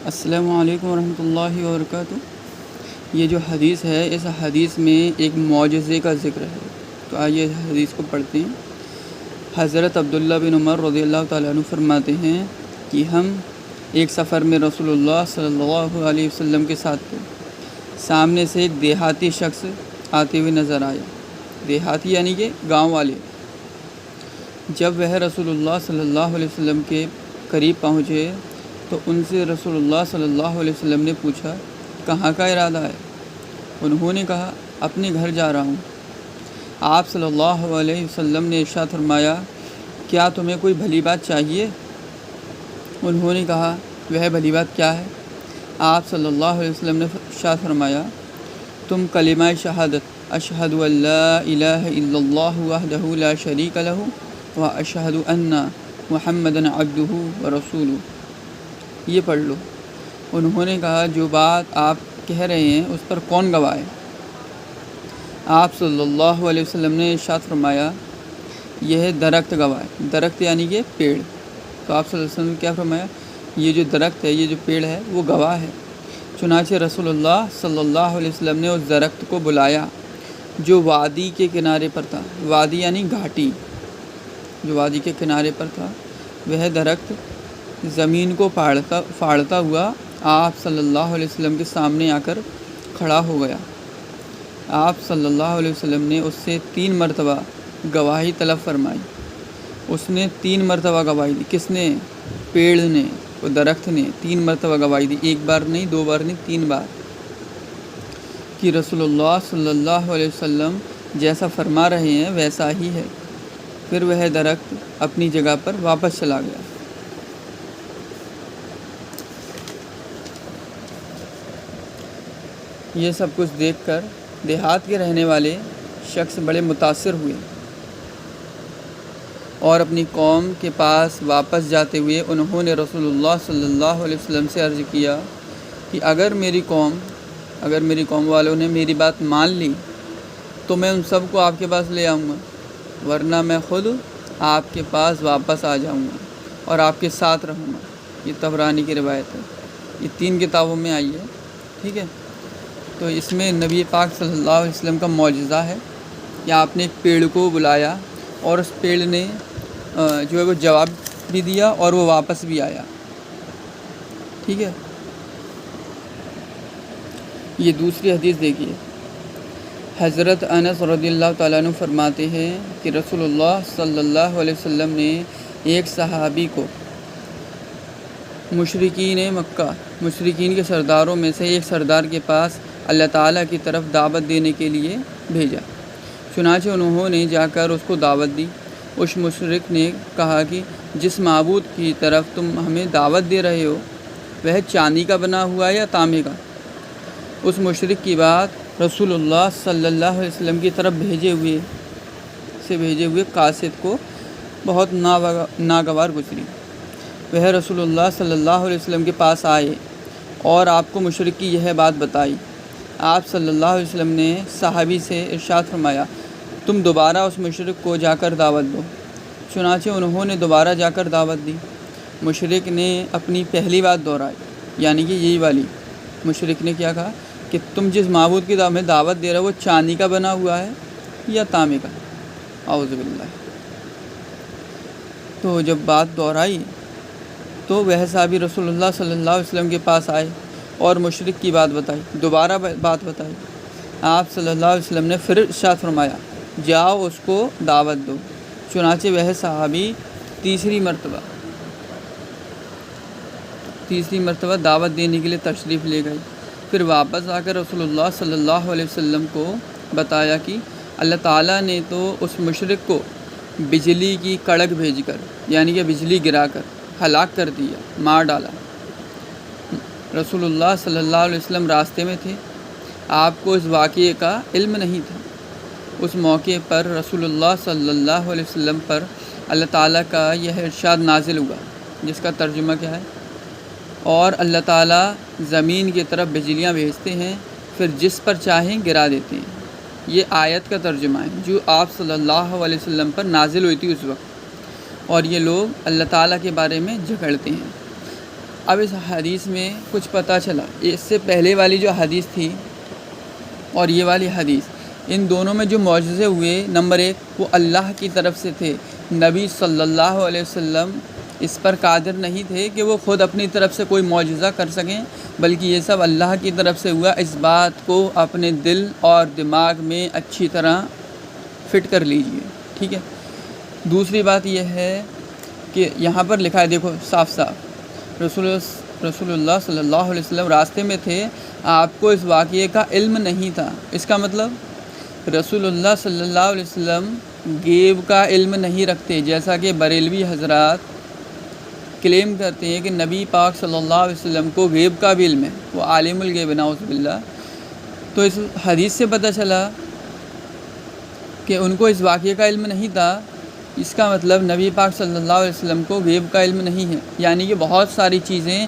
السلام علیکم ورحمۃ اللہ وبرکاتہ۔ یہ جو حدیث ہے اس حدیث میں ایک معجزے کا ذکر ہے، تو آئیے اس حدیث کو پڑھتے ہیں۔ حضرت عبداللہ بن عمر رضی اللہ تعالیٰ عنہ فرماتے ہیں کہ ہم ایک سفر میں رسول اللہ صلی اللہ علیہ وسلم کے ساتھ تھے۔ سامنے سے ایک دیہاتی شخص آتے ہوئے نظر آیا۔ دیہاتی یعنی کہ گاؤں والے۔ جب وہ رسول اللہ صلی اللہ علیہ وسلم کے قریب پہنچے تو ان سے رسول اللہ صلی اللہ علیہ وسلم نے پوچھا، کہاں کا ارادہ ہے؟ انہوں نے کہا، اپنے گھر جا رہا ہوں۔ آپ صلی اللہ علیہ وسلم نے ارشاد فرمایا، کیا تمہیں کوئی بھلی بات چاہیے؟ انہوں نے کہا، وہ بھلی بات کیا ہے؟ آپ صلی اللہ علیہ وسلم نے ارشاد فرمایا، تم کلمہ شہادت اشہد ان لا الہ الا اللہ وحدہ لا شریک لہ واشہد ان محمدا عبدہ ورسولہ، یہ پڑھ لو۔ انہوں نے کہا، جو بات آپ کہہ رہے ہیں اس پر کون گواہ ہے؟ آپ صلی اللہ علیہ وسلم نے ارشاد فرمایا، یہ درخت گواہ ہے۔ درخت یعنی کہ پیڑ۔ تو آپ صلی اللہ علیہ وسلم نے کیا فرمایا؟ یہ جو درخت ہے، یہ جو پیڑ ہے وہ گواہ ہے۔ چنانچہ رسول اللہ صلی اللہ علیہ وسلم نے اس درخت کو بلایا جو وادی کے کنارے پر تھا۔ وادی یعنی گھاٹی، جو وادی کے کنارے پر تھا۔ وہ درخت زمین کو پھاڑتا ہوا آپ صلی اللہ علیہ وسلم کے سامنے آ کر کھڑا ہو گیا۔ آپ صلی اللہ علیہ وسلم نے اس سے 3 مرتبہ گواہی طلب فرمائی۔ اس نے 3 مرتبہ گواہی دی۔ کس نے؟ پیڑ نے، وہ درخت نے 3 مرتبہ گواہی دی۔ 1 بار نہیں، 2 بار نہیں، 3 بار، کہ رسول اللہ صلی اللہ علیہ وسلم جیسا فرما رہے ہیں ویسا ہی ہے۔ پھر وہ درخت اپنی جگہ پر واپس چلا گیا۔ یہ سب کچھ دیکھ کر دیہات کے رہنے والے شخص بڑے متاثر ہوئے اور اپنی قوم کے پاس واپس جاتے ہوئے انہوں نے رسول اللہ صلی اللہ علیہ وسلم سے عرض کیا کہ اگر میری قوم والوں نے میری بات مان لی تو میں ان سب کو آپ کے پاس لے آؤں گا، ورنہ میں خود آپ کے پاس واپس آ جاؤں گا اور آپ کے ساتھ رہوں گا۔ یہ طبرانی کی روایت ہے، یہ 3 کتابوں میں آئی ہے، ٹھیک ہے۔ تو اس میں نبی پاک صلی اللہ علیہ وسلم کا معجزہ ہے کہ آپ نے ایک پیڑ کو بلایا اور اس پیڑ نے جو ہے وہ جواب بھی دیا اور وہ واپس بھی آیا، ٹھیک ہے۔ یہ دوسری حدیث دیکھیے۔ حضرت انس رضی اللہ تعالیٰ عنہ فرماتے ہیں کہ رسول اللہ صلی اللہ علیہ وسلم نے ایک صحابی کو مشرکین کے سرداروں میں سے ایک سردار کے پاس اللہ تعالیٰ کی طرف دعوت دینے کے لیے بھیجا۔ چنانچہ انہوں نے جا کر اس کو دعوت دی۔ اس مشرک نے کہا کہ جس معبود کی طرف تم ہمیں دعوت دے رہے ہو وہ چاندی کا بنا ہوا ہے یا تانبے کا؟ اس مشرک کی بات رسول اللہ صلی اللہ علیہ وسلم کی طرف بھیجے ہوئے قاصد کو بہت ناگوار گزری۔ وہ رسول اللہ صلی اللہ علیہ وسلم کے پاس آئے اور آپ کو مشرک کی یہ بات بتائی۔ آپ صلی اللہ علیہ وسلم نے صحابی سے ارشاد فرمایا، تم دوبارہ اس مشرک کو جا کر دعوت دو۔ چنانچہ انہوں نے دوبارہ جا کر دعوت دی۔ مشرک نے اپنی پہلی بات دہرائی، یعنی کہ یہی والی۔ مشرک نے کیا کہا کہ تم جس معبود کی میں دعوت دے رہے ہو وہ چاندی کا بنا ہوا ہے یا تانبے کا؟ اعوذ باللہ۔ تو جب بات دہرائی تو وہ صحابی رسول اللہ صلی اللہ علیہ وسلم کے پاس آئے اور مشرک کی بات بتائی، دوبارہ بات بتائی۔ آپ صلی اللہ علیہ وسلم نے پھر ارشاد فرمایا، جاؤ اس کو دعوت دو۔ چنانچہ وہ صحابی تیسری مرتبہ دعوت دینے کے لیے تشریف لے گئے۔ پھر واپس آ کر رسول اللہ صلی اللہ علیہ وسلم کو بتایا کہ اللہ تعالیٰ نے تو اس مشرک کو بجلی کی کڑک بھیج کر، یعنی کہ بجلی گرا کر ہلاک کر دیا، مار ڈالا۔ رسول اللہ صلی اللہ علیہ وسلم راستے میں تھے، آپ کو اس واقعے کا علم نہیں تھا۔ اس موقع پر رسول اللہ صلی اللہ علیہ وسلم پر اللہ تعالیٰ کا یہ ارشاد نازل ہوا، جس کا ترجمہ کیا ہے؟ اور اللہ تعالیٰ زمین کی طرف بجلیاں بھیجتے ہیں، پھر جس پر چاہیں گرا دیتے ہیں۔ یہ آیت کا ترجمہ ہے جو آپ صلی اللہ علیہ وسلم پر نازل ہوئی تھی اس وقت، اور یہ لوگ اللہ تعالیٰ کے بارے میں جھگڑتے ہیں۔ اب اس حدیث میں کچھ پتہ چلا، اس سے پہلے والی جو حدیث تھی اور یہ والی حدیث، ان دونوں میں جو معجزے ہوئے، نمبر 1 وہ اللہ کی طرف سے تھے۔ نبی صلی اللہ علیہ وسلم اس پر قادر نہیں تھے کہ وہ خود اپنی طرف سے کوئی معجزہ کر سکیں، بلکہ یہ سب اللہ کی طرف سے ہوا۔ اس بات کو اپنے دل اور دماغ میں اچھی طرح فٹ کر لیجئے، ٹھیک ہے۔ دوسری بات یہ ہے کہ یہاں پر لکھا ہے، دیکھو صاف صاف، رسول اللہ صلی اللہ علیہ وسلم راستے میں تھے، آپ کو اس واقعے کا علم نہیں تھا۔ اس کا مطلب رسول اللہ صلی اللہ علیہ وسلم غیب کا علم نہیں رکھتے، جیسا کہ بریلوی حضرات کلیم کرتے ہیں کہ نبی پاک صلی اللہ علیہ وسلم کو غیب کا بھی علم ہے، وہ عالم الغیب نعوذ باللہ۔ تو اس حدیث سے پتہ چلا کہ ان کو اس واقعے کا علم نہیں تھا، اس کا مطلب نبی پاک صلی اللہ علیہ وسلم کو غیب کا علم نہیں ہے، یعنی کہ بہت ساری چیزیں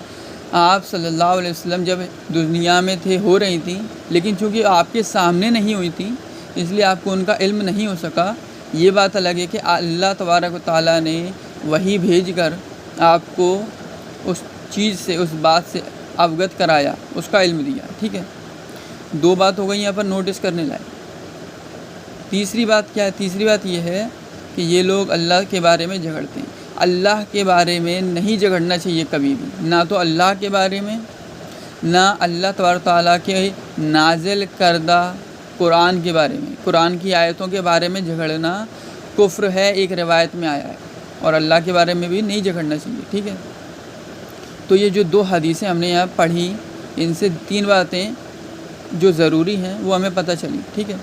آپ صلی اللہ علیہ وسلم جب دنیا میں تھے ہو رہی تھیں، لیکن چونکہ آپ کے سامنے نہیں ہوئی تھیں اس لیے آپ کو ان کا علم نہیں ہو سکا۔ یہ بات الگ ہے کہ اللہ تبارک و تعالیٰ نے وحی بھیج کر آپ کو اس چیز سے، اس بات سے اوگت کرایا، اس کا علم دیا، ٹھیک ہے۔ 2 بات ہو گئی یہاں پر نوٹس کرنے لائق۔ تیسری بات کیا ہے؟ تیسری بات یہ ہے کہ یہ لوگ اللہ کے بارے میں جھگڑتے ہیں۔ اللہ کے بارے میں نہیں جھگڑنا چاہیے کبھی بھی، نہ تو اللہ کے بارے میں، نہ اللہ تبارک و تعالیٰ کے نازل کردہ قرآن کے بارے میں۔ قرآن کی آیتوں کے بارے میں جھگڑنا کفر ہے، ایک روایت میں آیا ہے، اور اللہ کے بارے میں بھی نہیں جھگڑنا چاہیے، ٹھیک ہے۔ تو یہ جو 2 حدیثیں ہم نے یہاں پڑھی، ان سے 3 باتیں جو ضروری ہیں وہ ہمیں پتہ چلی، ٹھیک ہے۔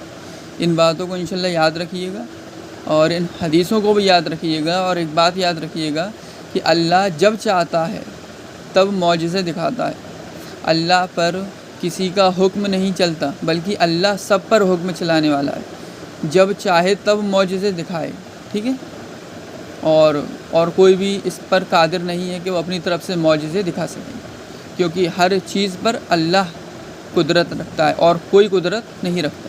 ان باتوں کو انشاءاللہ یاد رکھیے گا اور ان حدیثوں کو بھی یاد رکھیے گا، اور ایک بات یاد رکھیے گا کہ اللہ جب چاہتا ہے تب معجزے دکھاتا ہے۔ اللہ پر کسی کا حکم نہیں چلتا، بلکہ اللہ سب پر حکم چلانے والا ہے، جب چاہے تب معجزے دکھائے، ٹھیک ہے۔ اور کوئی بھی اس پر قادر نہیں ہے کہ وہ اپنی طرف سے معجزے دکھا سکے، کیونکہ ہر چیز پر اللہ قدرت رکھتا ہے اور کوئی قدرت نہیں رکھتا۔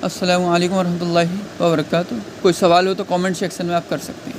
السلام علیکم ورحمۃ اللہ وبرکاتہ۔ کوئی سوال ہو تو کامنٹ سیکشن میں آپ کر سکتے ہیں۔